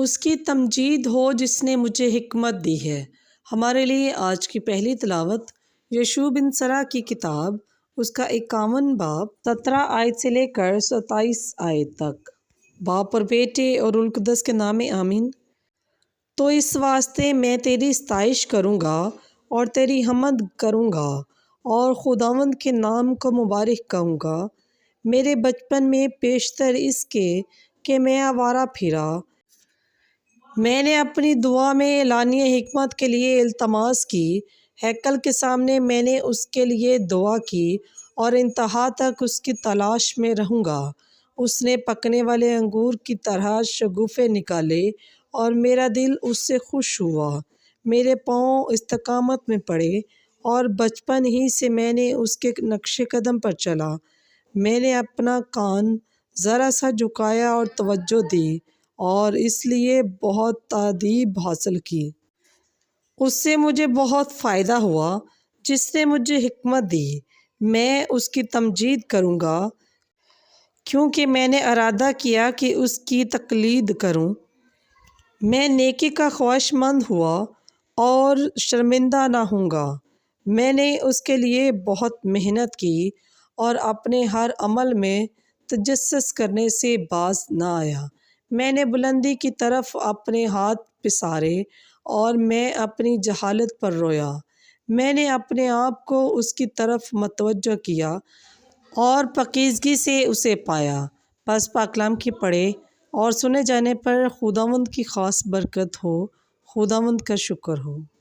اس کی تمجید ہو جس نے مجھے حکمت دی ہے۔ ہمارے لیے آج کی پہلی تلاوت یشوع بن سرا کی کتاب، اس کا 51 باب 17 آیت سے لے کر 27 آیت تک۔ باپ اور بیٹے اور روح القدس کے نام آمین۔ تو اس واسطے میں تیری ستائش کروں گا اور تیری حمد کروں گا اور خداوند کے نام کو مبارک کہوں گا۔ میرے بچپن میں پیشتر اس کے کہ میں آوارہ پھرا، میں نے اپنی دعا میں اعلانیہ حکمت کے لیے التماس کی۔ ہیکل کے سامنے میں نے اس کے لیے دعا کی اور انتہا تک اس کی تلاش میں رہوں گا۔ اس نے پکنے والے انگور کی طرح شگوفے نکالے اور میرا دل اس سے خوش ہوا۔ میرے پاؤں استقامت میں پڑے اور بچپن ہی سے میں نے اس کے نقش قدم پر چلا۔ میں نے اپنا کان ذرا سا جھکایا اور توجہ دی اور اس لیے بہت تادیب حاصل کی۔ اس سے مجھے بہت فائدہ ہوا جس نے مجھے حکمت دی۔ میں اس کی تمجید کروں گا کیونکہ میں نے ارادہ کیا کہ اس کی تقلید کروں۔ میں نیکی کا خواہش مند ہوا اور شرمندہ نہ ہوں گا۔ میں نے اس کے لیے بہت محنت کی اور اپنے ہر عمل میں تجسس کرنے سے باز نہ آیا۔ میں نے بلندی کی طرف اپنے ہاتھ پسارے اور میں اپنی جہالت پر رویا۔ میں نے اپنے آپ کو اس کی طرف متوجہ کیا اور پاکیزگی سے اسے پایا۔ پس پاک کلام کی پڑھے اور سنے جانے پر خداوند کی خاص برکت ہو۔ خداوند کا شکر ہو۔